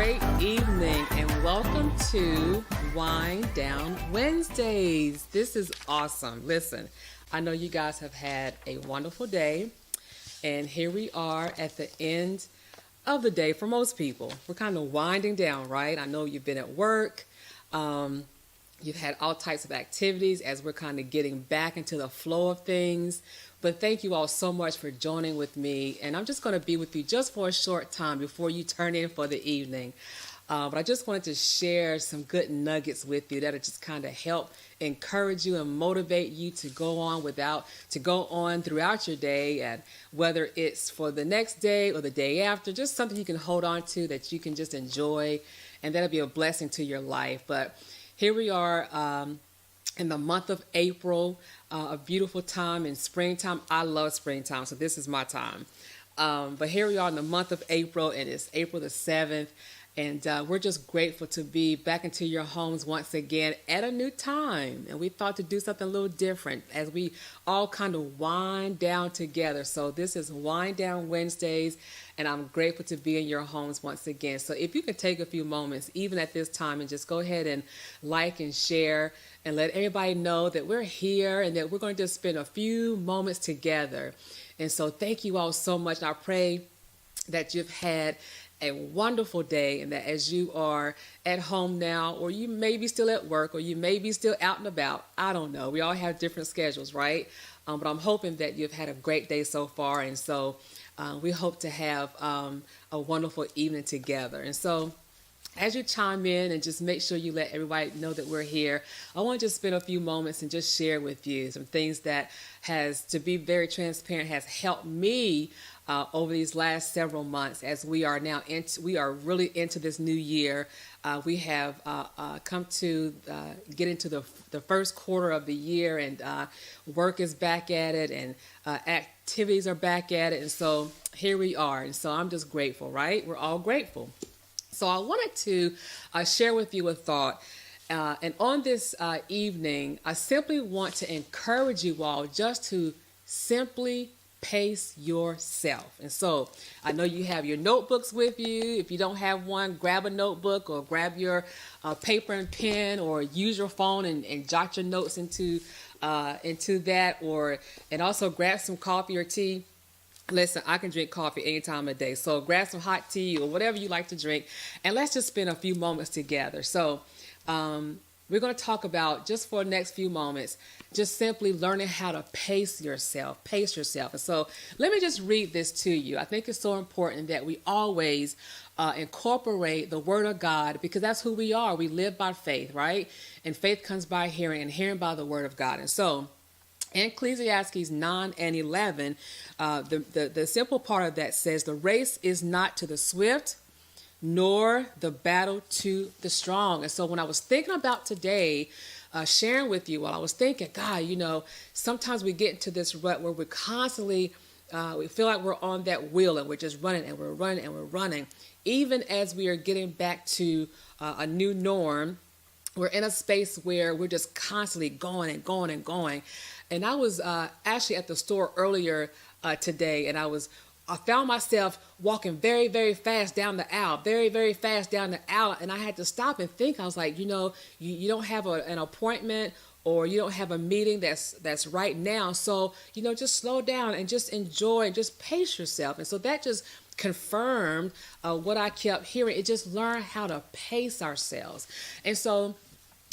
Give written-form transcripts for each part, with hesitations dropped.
great evening and welcome to Wind Down Wednesdays. This is awesome. Listen, I know you guys have had a wonderful day, and here we are at the end of the day for most people. We're kind of winding down, right? I know you've been at work. You've had all types of activities as we're kind of getting back into the flow of things. But thank you all so much for joining with me. And I'm just going to be with you just for a short time before you turn in for the evening. But I just wanted to share some good nuggets with you that'll just kind of help encourage you and motivate you to go on throughout your day, and whether it's for the next day or the day after, just something you can hold on to that you can just enjoy, and that'll be a blessing to your life. But here we are in the month of April, a beautiful time in springtime. I love springtime, so this is my time. But here we are in the month of April, and it's April the 7th. And we're just grateful to be back into your homes once again at a new time. And we thought to do something a little different as we all kind of wind down together. So this is Wind Down Wednesdays, and I'm grateful to be in your homes once again. So if you could take a few moments, even at this time, and just go ahead and like and share and let everybody know that we're here and that we're going to just spend a few moments together. And so thank you all so much. And I pray that you've had a wonderful day, and that as you are at home now, or you may be still at work, or you may be still out and about, I don't know. We all have different schedules, right? But I'm hoping that you've had a great day so far, and so we hope to have a wonderful evening together. And so as you chime in, and just make sure you let everybody know that we're here, I want to just spend a few moments and just share with you some things that has, to be very transparent, has helped me over these last several months as we are really into this new year. We have come to get into the first quarter of the year, and work is back at it, and activities are back at it. And so here we are. And so I'm just grateful, right? We're all grateful. So I wanted to share with you a thought. And on this evening, I simply want to encourage you all just to simply pace yourself. And so I know you have your notebooks with you. If you don't have one, grab a notebook, or grab your paper and pen, or use your phone and jot your notes into that, and also grab some coffee or tea. Listen, I can drink coffee any time of day. So grab some hot tea or whatever you like to drink, and let's just spend a few moments together. So we're going to talk about, just for the next few moments, just simply learning how to pace yourself. And so let me just read this to you. I think it's so important that we always incorporate the Word of God, because that's who we are. We live by faith, right? And faith comes by hearing, and hearing by the Word of God. And so in Ecclesiastes 9 and 11, the simple part of that says, "The race is not to the swift, nor the battle to the strong." And so when I was thinking about today, sharing with you, I was thinking, God, sometimes we get into this rut where we're constantly, we feel like we're on that wheel, and we're just running, and we're running, and we're running. Even as we are getting back to a new norm, we're in a space where we're just constantly going and going and going. And I was actually at the store earlier today, and I found myself walking very, very fast down the aisle, very, very fast down the aisle. And I had to stop and think. I was like, you don't have an appointment, or you don't have a meeting that's right now. So, just slow down and just enjoy and just pace yourself. And so that just confirmed what I kept hearing. It just learned how to pace ourselves. And so,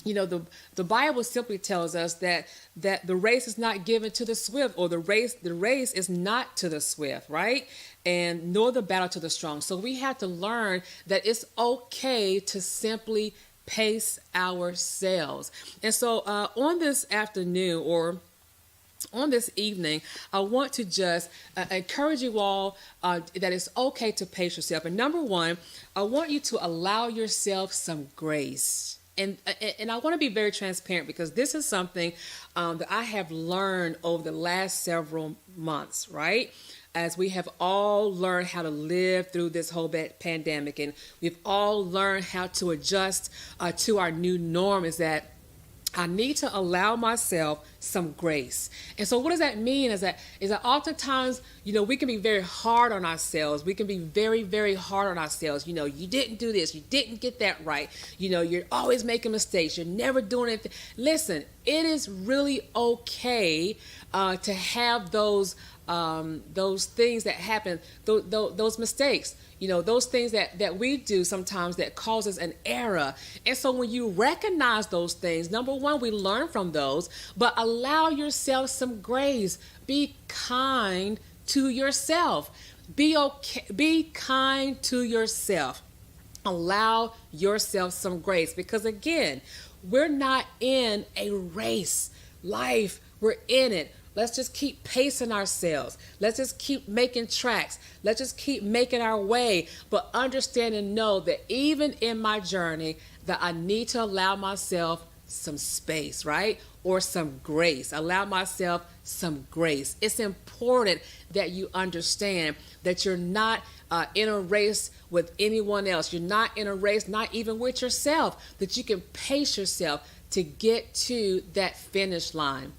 the Bible simply tells us that the race is not given to the swift, or the race is not to the swift, right? And nor the battle to the strong. So we have to learn that it's okay to simply pace ourselves. And so on this afternoon, or on this evening, I want to just encourage you all that it's okay to pace yourself. And number one, I want you to allow yourself some grace. And I want to be very transparent, because this is something that I have learned over the last several months, right? As we have all learned how to live through this whole pandemic, and we've all learned how to adjust to our new norm, is that I need to allow myself some grace. And so what does that mean is that oftentimes, we can be very hard on ourselves. We can be very, very hard on ourselves. You didn't do this. You didn't get that right. You're always making mistakes. You're never doing anything. Listen, it is really okay to have those things that happen, those mistakes, those things that we do sometimes that causes an error. And so when you recognize those things, number one, we learn from those, but allow yourself some grace. Be kind to yourself. Be kind to yourself. Allow yourself some grace, because again, we're not in a race. Life, we're in it. Let's just keep pacing ourselves. Let's just keep making tracks. Let's just keep making our way. But understand and know that even in my journey, that I need to allow myself some space, right? Or some grace. Allow myself some grace. It's important that you understand that you're not in a race with anyone else. You're not in a race, not even with yourself, that you can pace yourself to get to that finish line.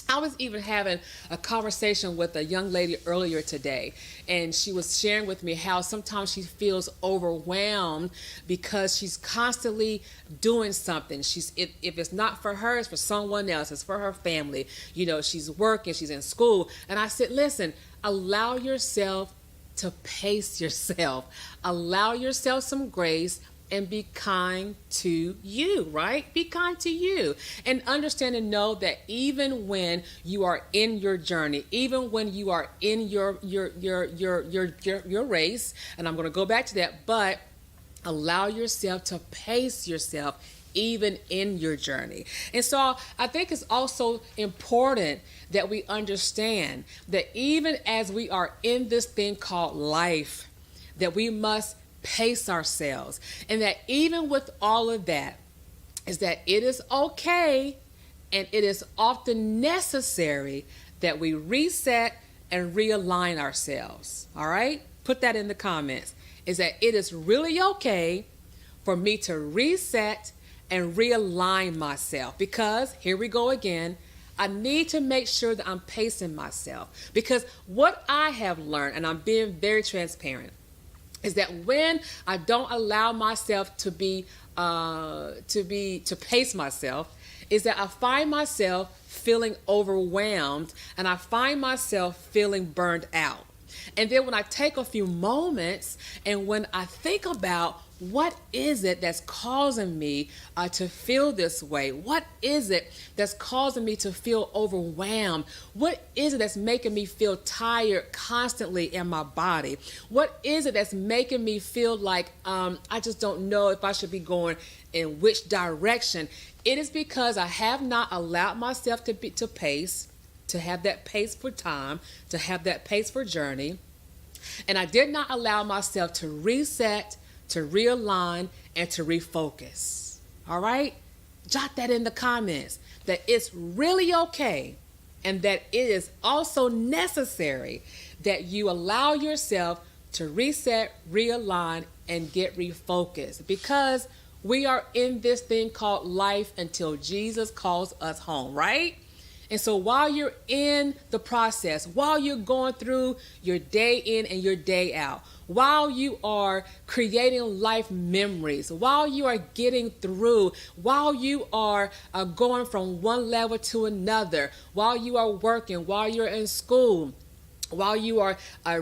I was even having a conversation with a young lady earlier today, and she was sharing with me how sometimes she feels overwhelmed because she's constantly doing something. If it's not for her, it's for someone else. It's for her family. She's working, she's in school. And I said, listen, allow yourself to pace yourself. Allow yourself some grace. And be kind to you, right? Be kind to you. And understand and know that even when you are in your journey, even when you are in your race, and I'm going to go back to that, but allow yourself to pace yourself even in your journey. And so I think it's also important that we understand that even as we are in this thing called life, that we must pace ourselves, and that even with all of that, is that it is okay and it is often necessary that we reset and realign ourselves. All right? Put that in the comments. Is that it is really okay for me to reset and realign myself, because here we go again. I need to make sure that I'm pacing myself, because what I have learned, and I'm being very transparent, is that when I don't allow myself to pace myself, is that I find myself feeling overwhelmed, and I find myself feeling burned out. And then when I take a few moments, and when I think about what is it that's causing me to feel this way? What is it that's causing me to feel overwhelmed? What is it that's making me feel tired constantly in my body? What is it that's making me feel like I just don't know if I should be going in which direction? It is because I have not allowed myself to pace, to have that pace for time, to have that pace for journey. And I did not allow myself to reset, to realign, and to refocus. All right? Jot that in the comments, that it's really okay and that it is also necessary that you allow yourself to reset, realign, and get refocused, because we are in this thing called life until Jesus calls us home, right? And so while you're in the process, while you're going through your day in and your day out, while you are creating life memories, while you are getting through, while you are going from one level to another, while you are working, while you're in school, while you are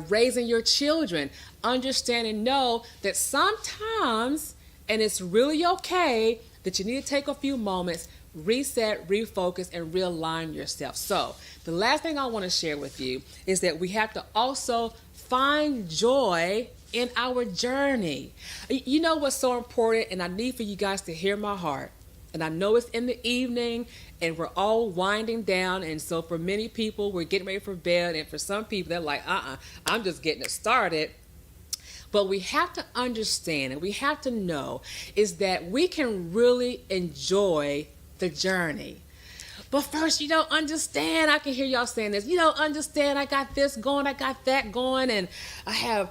raising your children, understand and know that sometimes, and it's really okay, that you need to take a few moments, reset, refocus, and realign yourself. So the last thing I want to share with you is that we have to also find joy in our journey. You know what's so important, and I need for you guys to hear my heart. And I know it's in the evening and we're all winding down, and so for many people we're getting ready for bed, and for some people they're like, I'm just getting it started. But we have to understand, and we have to know, is that we can really enjoy the journey. But first, you don't understand. I can hear y'all saying this. You don't understand. I got this going. I got that going. And I have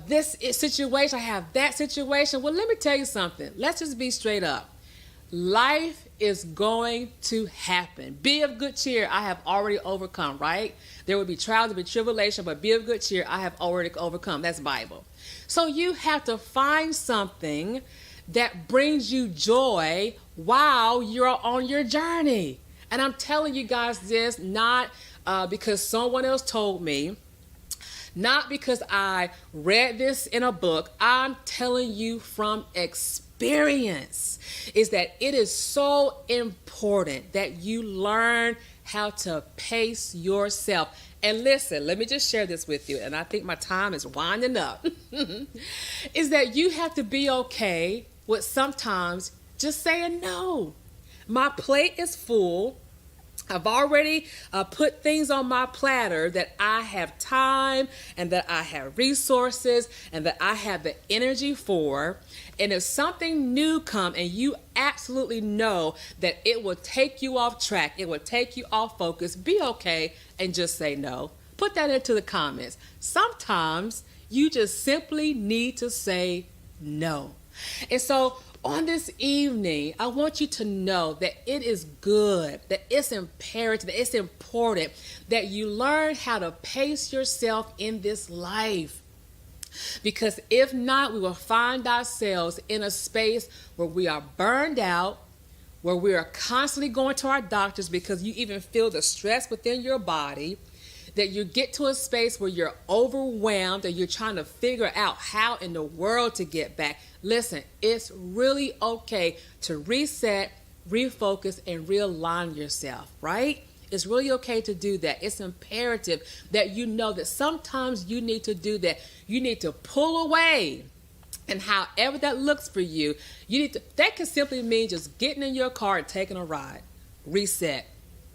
this situation. I have that situation. Well, let me tell you something. Let's just be straight up. Life is going to happen. Be of good cheer. I have already overcome, right? There will be trials, there will be tribulation, but be of good cheer. I have already overcome. That's Bible. So you have to find something that brings you joy while you're on your journey. And I'm telling you guys this not because someone else told me, not because I read this in a book. I'm telling you from experience is that it is so important that you learn how to pace yourself. And listen, let me just share this with you, and I think my time is winding up, is that you have to be okay with sometimes just saying no. My plate is full. I've already put things on my platter that I have time and that I have resources and that I have the energy for. And if something new comes and you absolutely know that it will take you off track, it will take you off focus, be okay and just say no. Put that into the comments. Sometimes you just simply need to say no. And so on this evening, I want you to know that it is good, that it's imperative, that it's important that you learn how to pace yourself in this life. Because if not, we will find ourselves in a space where we are burned out, where we are constantly going to our doctors because you even feel the stress within your body, that you get to a space where you're overwhelmed and you're trying to figure out how in the world to get back. Listen, it's really okay to reset, refocus, and realign yourself, right? It's really okay to do that. It's imperative that you know that sometimes you need to do that. You need to pull away. And however that looks for you, that can simply mean just getting in your car and taking a ride. Reset.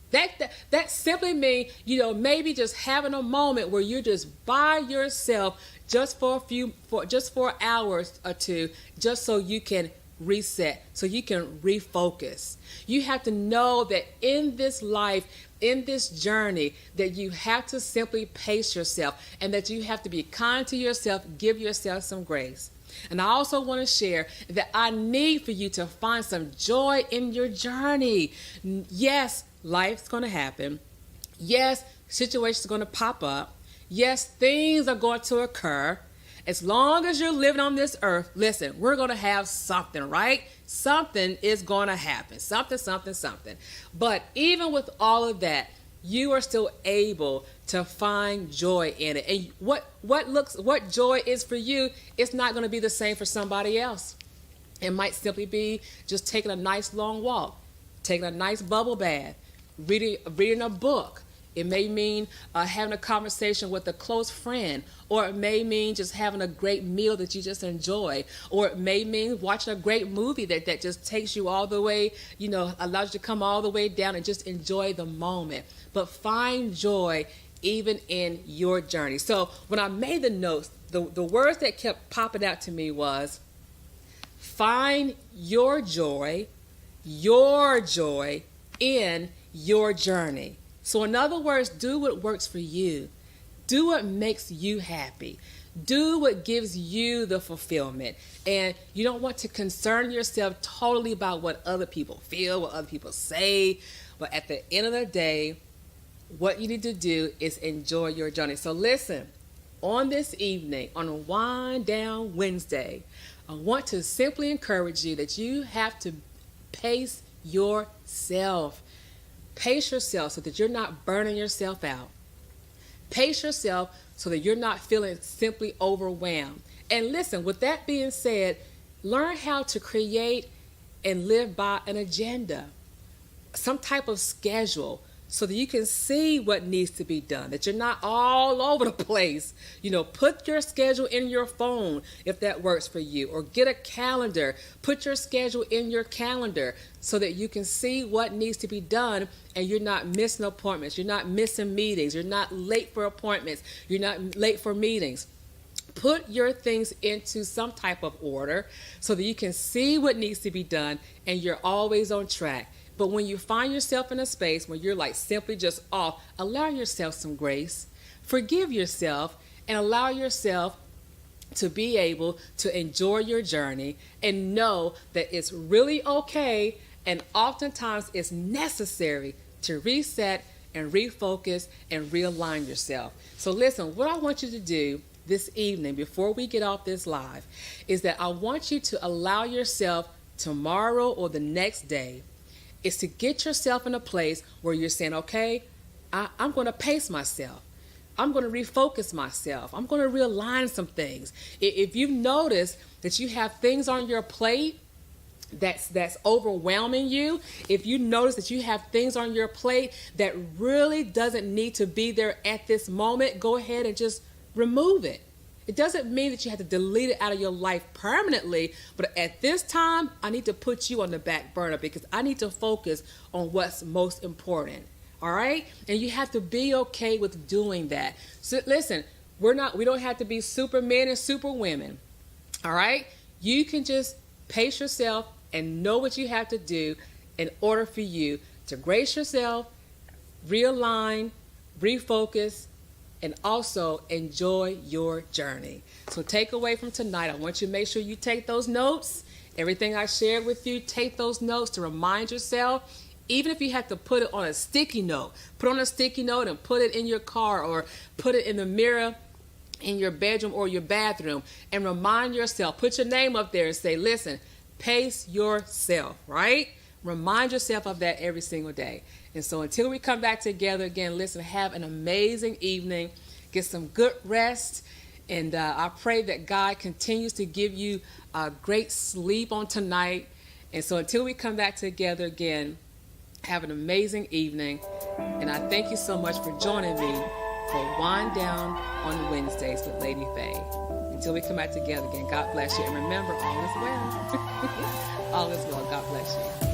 That simply means, maybe just having a moment where you're just by yourself just for hours or two, just so you can reset, so you can refocus. You have to know that in this life, in this journey, that you have to simply pace yourself and that you have to be kind to yourself, give yourself some grace. And I also want to share that I need for you to find some joy in your journey. Yes, life's going to happen. Yes, situations are going to pop up. Yes, things are going to occur. As long as you're living on this earth, listen, we're going to have something, right? Something is going to happen. Something. But even with all of that, you are still able to find joy in it. And what joy is for you, it's not going to be the same for somebody else. It might simply be just taking a nice long walk, taking a nice bubble bath, reading a book. It may mean having a conversation with a close friend, or it may mean just having a great meal that you just enjoy, or it may mean watching a great movie that just takes you all the way, allows you to come all the way down and just enjoy the moment. But find joy even in your journey. So when I made the notes, the words that kept popping out to me was, find your joy in your journey. So in other words, do what works for you. Do what makes you happy. Do what gives you the fulfillment. And you don't want to concern yourself totally about what other people feel, what other people say. But at the end of the day, what you need to do is enjoy your journey. So listen, on this evening, on a Wind Down Wednesday, I want to simply encourage you that you have to pace yourself. Pace yourself so that you're not burning yourself out. Pace yourself so that you're not feeling simply overwhelmed. And listen, with that being said, learn how to create and live by an agenda, some type of schedule, so that you can see what needs to be done, that you're not all over the place. Put your schedule in your phone if that works for you, or get a calendar. Put your schedule in your calendar so that you can see what needs to be done and you're not missing appointments. You're not missing meetings. You're not late for appointments. You're not late for meetings. Put your things into some type of order so that you can see what needs to be done and you're always on track. But when you find yourself in a space where you're like simply just off, allow yourself some grace, forgive yourself, and allow yourself to be able to enjoy your journey and know that it's really okay And oftentimes it's necessary to reset and refocus and realign yourself. So listen, what I want you to do this evening before we get off this live is that I want you to allow yourself tomorrow or the next day is to get yourself in a place where you're saying, okay, I'm going to pace myself. I'm going to refocus myself. I'm going to realign some things. If you notice that you have things on your plate that's overwhelming you, if you notice that you have things on your plate that really doesn't need to be there at this moment, go ahead and just remove it. It doesn't mean that you have to delete it out of your life permanently, but at this time, I need to put you on the back burner because I need to focus on what's most important. All right? And you have to be okay with doing that. So listen, we don't have to be supermen and superwomen. All right? You can just pace yourself and know what you have to do in order for you to brace yourself, realign, refocus, and also enjoy your journey. So take away from tonight, I want you to make sure you take those notes. Everything I shared with you, take those notes to remind yourself. Even if you have to put it on a sticky note, put on a sticky note and put it in your car or put it in the mirror in your bedroom or your bathroom and remind yourself, put your name up there and say, listen, pace yourself, right? Remind yourself of that every single day. And so until we come back together again, listen, have an amazing evening. Get some good rest. And I pray that God continues to give you great sleep on tonight. And so until we come back together again, have an amazing evening. And I thank you so much for joining me for Wind Down on Wednesdays with Lady Faye. Until we come back together again, God bless you. And remember, all is well. All is well. God bless you.